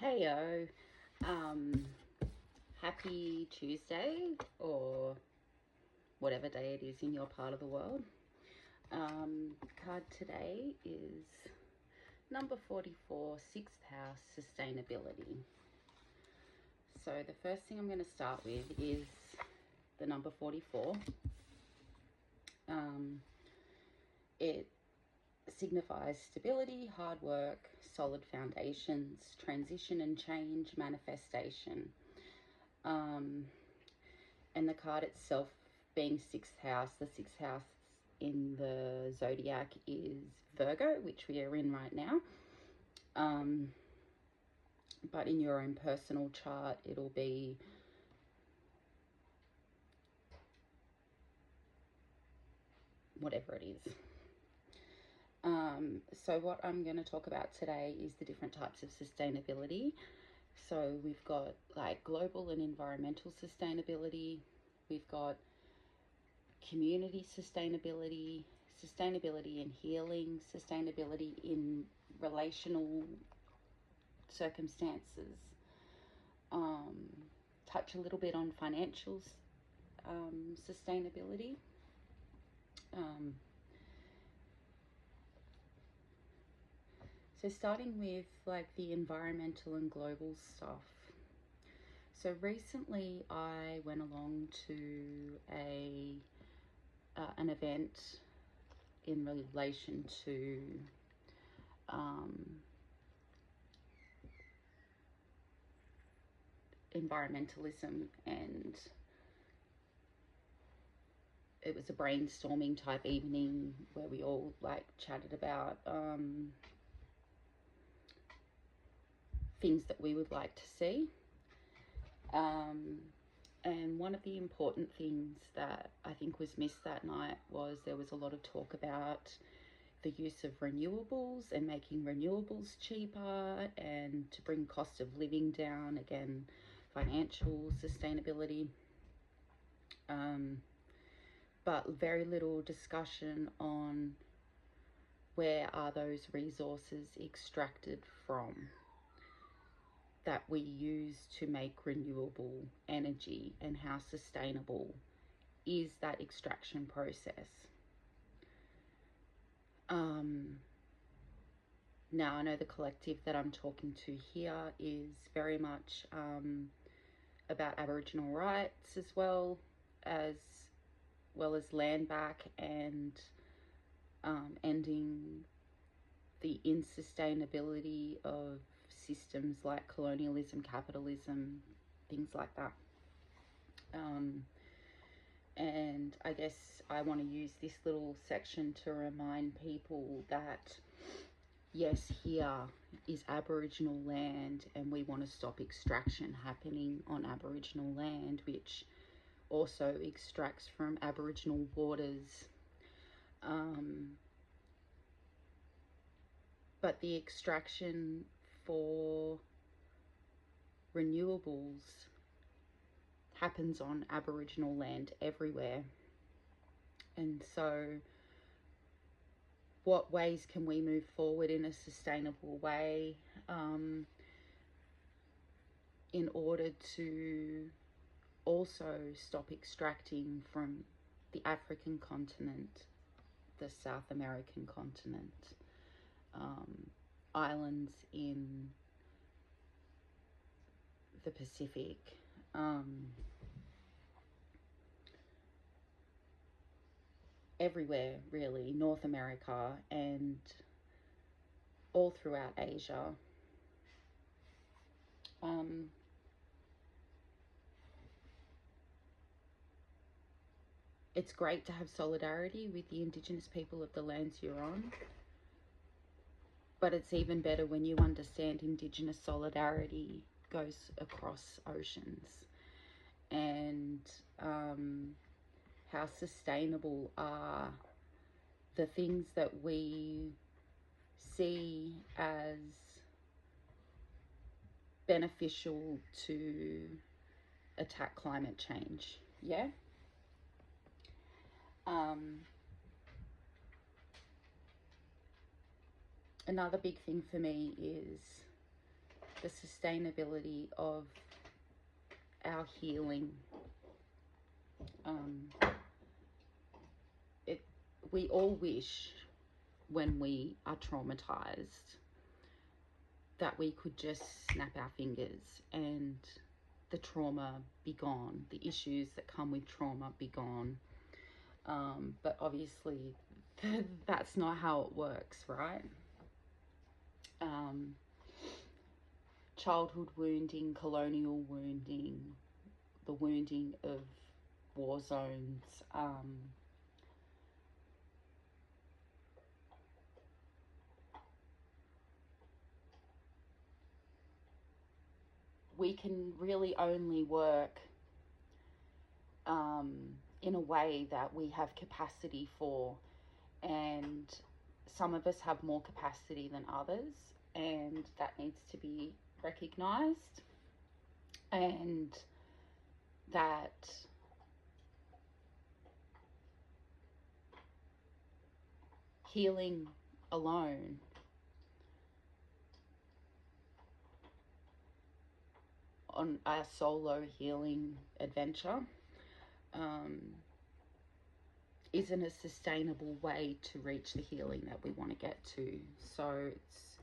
Heyo, happy Tuesday or whatever day it is in your part of the world. Card today is number 44, 6th house, sustainability. So the first thing I'm going to start with is the number 44. It signifies stability, hard work, solid foundations, transition and change, manifestation. And the card itself being 6th house, the 6th house in the zodiac is Virgo, which we are in right now. But in your own personal chart, it'll be whatever it is. So what I'm going to talk about today is the different types of sustainability. So we've got like global and environmental sustainability. We've got community sustainability, sustainability in healing, sustainability in relational circumstances. Touch a little bit on financial sustainability. So starting with like the environmental and global stuff. So recently I went along to an event in relation to environmentalism, and it was a brainstorming type evening where we all like chatted about things that we would like to see. And one of the important things that I think was missed that night was there was a lot of talk about the use of renewables and making renewables cheaper and to bring cost of living down, again, financial sustainability. But very little discussion on where are those resources extracted from that we use to make renewable energy, and how sustainable is that extraction process. Now I know the collective that I'm talking to here is very much about Aboriginal rights as well as land back and ending the insustainability of systems like colonialism, capitalism, things like that. And I guess I want to use this little section to remind people that yes, here is Aboriginal land, and we want to stop extraction happening on Aboriginal land, which also extracts from Aboriginal waters. But the extraction for renewables happens on Aboriginal land everywhere. And so what ways can we move forward in a sustainable way in order to also stop extracting from the African continent, the South American continent, islands in the Pacific, everywhere really, North America and all throughout Asia. It's great to have solidarity with the Indigenous people of the lands you're on, but it's even better when you understand Indigenous solidarity goes across oceans, and how sustainable are the things that we see as beneficial to attack climate change. Yeah. Another big thing for me is the sustainability of our healing. We all wish, when we are traumatized, that we could just snap our fingers and the trauma be gone, the issues that come with trauma be gone. But obviously that's not how it works, right? Childhood wounding, colonial wounding, the wounding of war zones, we can really only work in a way that we have capacity for, and some of us have more capacity than others, and that needs to be recognized, and that healing alone on our solo healing adventure isn't a sustainable way to reach the healing that we want to get to. So it's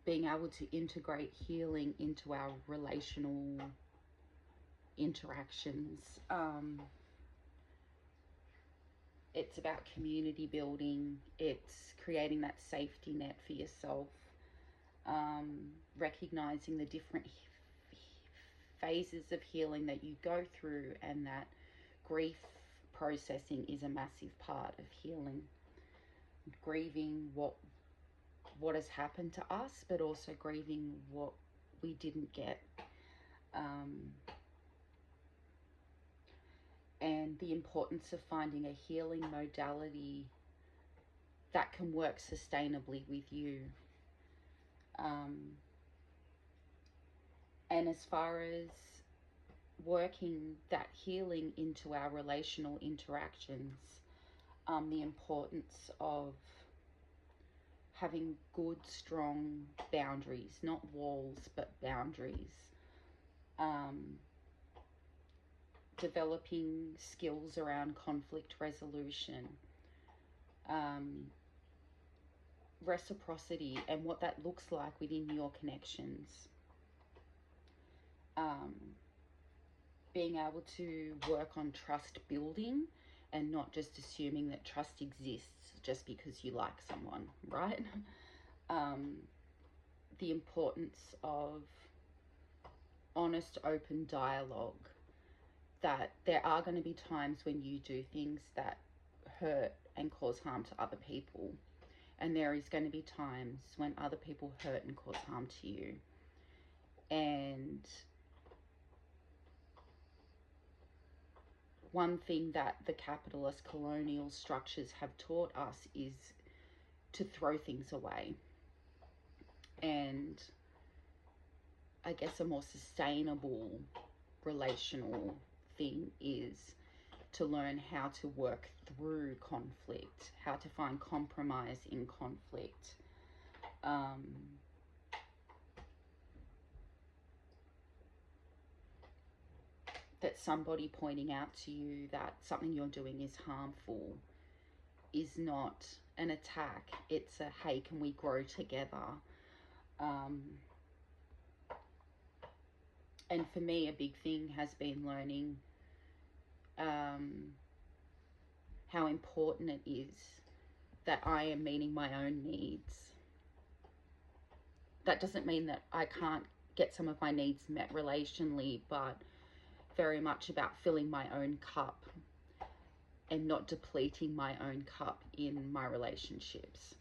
being able to integrate healing into our relational interactions. It's about community building. It's creating that safety net for yourself. Recognizing the different phases of healing that you go through, and that grief processing is a massive part of healing. Grieving what has happened to us, but also grieving what we didn't get. And the importance of finding a healing modality that can work sustainably with you. And as far as working that healing into our relational interactions, the importance of having good, strong boundaries, not walls, but boundaries. Developing skills around conflict resolution, reciprocity, and what that looks like within your connections. Being able to work on trust building and not just assuming that trust exists just because you like someone, right? The importance of honest, open dialogue, that there are going to be times when you do things that hurt and cause harm to other people. And there is going to be times when other people hurt and cause harm to you. And one thing that the capitalist colonial structures have taught us is to throw things away. And I guess a more sustainable relational thing is to learn how to work through conflict, how to find compromise in conflict. That somebody pointing out to you that something you're doing is harmful is not an attack. It's a, hey, can we grow together? And for me, a big thing has been learning how important it is that I am meeting my own needs. That doesn't mean that I can't get some of my needs met relationally, but very much about filling my own cup and not depleting my own cup in my relationships,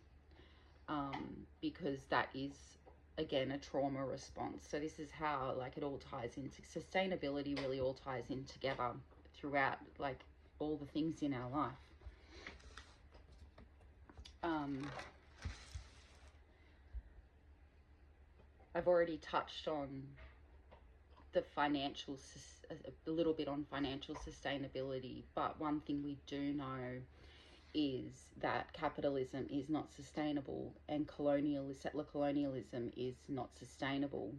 because that is, again, a trauma response. So this is how, like, it all ties into sustainability, really all ties in together throughout, like, all the things in our life. I've already touched on the financial, a little bit on financial sustainability, but one thing we do know is that capitalism is not sustainable and settler colonialism is not sustainable.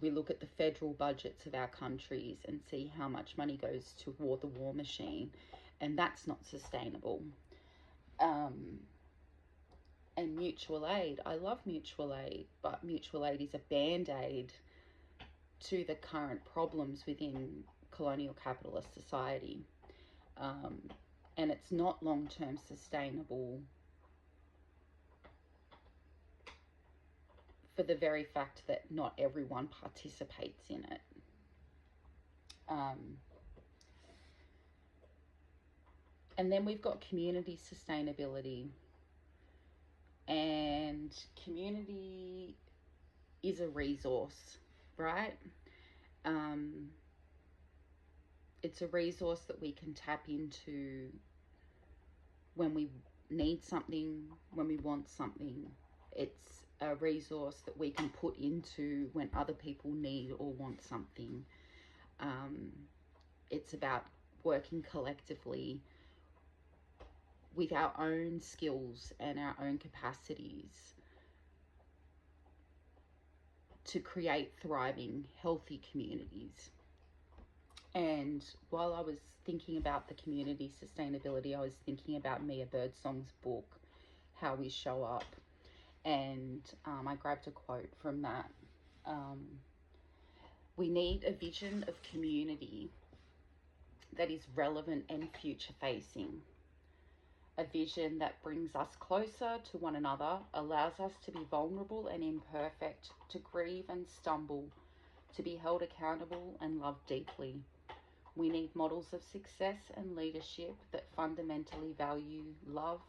We look at the federal budgets of our countries and see how much money goes toward the war machine, and that's not sustainable. And mutual aid, I love mutual aid, but mutual aid is a band-aid to the current problems within colonial capitalist society. And it's not long-term sustainable for the very fact that not everyone participates in it. And then we've got community sustainability. And community is a resource, right? It's a resource that we can tap into when we need something, when we want something. It's a resource that we can put into when other people need or want something. It's about working collectively with our own skills and our own capacities to create thriving, healthy communities. And while I was thinking about the community sustainability, I was thinking about Mia Birdsong's book, How We Show Up. And I grabbed a quote from that. We need a vision of community that is relevant and future-facing. A vision that brings us closer to one another, allows us to be vulnerable and imperfect, to grieve and stumble, to be held accountable and loved deeply. We need models of success and leadership that fundamentally value love,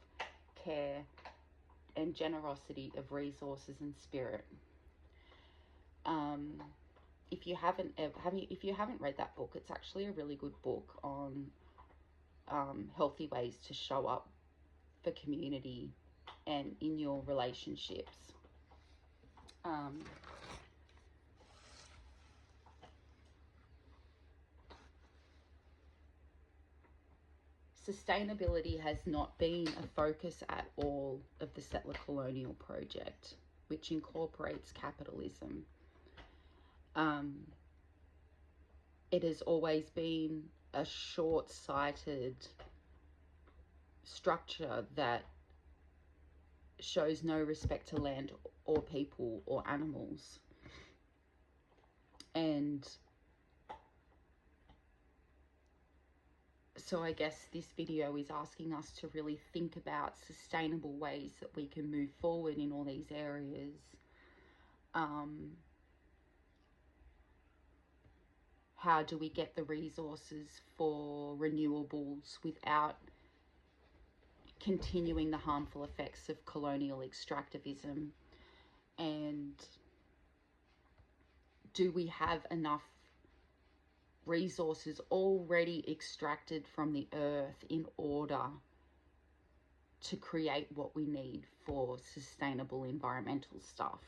care, and generosity of resources and spirit. If you haven't read that book, it's actually a really good book on healthy ways to show up for community and in your relationships. Sustainability has not been a focus at all of the settler colonial project, which incorporates capitalism. It has always been a short-sighted structure that shows no respect to land or people or animals. And so I guess this video is asking us to really think about sustainable ways that we can move forward in all these areas. How do we get the resources for renewables without continuing the harmful effects of colonial extractivism? And do we have enough resources already extracted from the earth in order to create what we need for sustainable environmental stuff?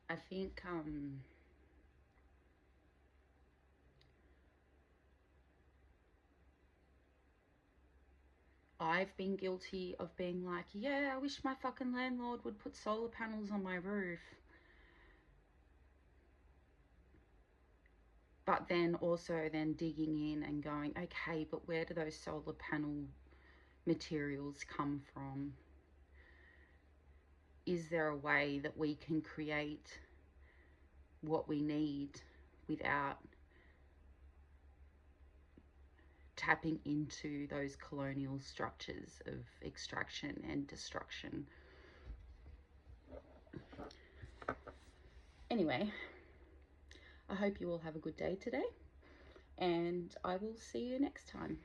I think I've been guilty of being like, yeah, I wish my fucking landlord would put solar panels on my roof. But then also digging in and going, okay, but where do those solar panel materials come from? Is there a way that we can create what we need without tapping into those colonial structures of extraction and destruction? Anyway, I hope you all have a good day today, and I will see you next time.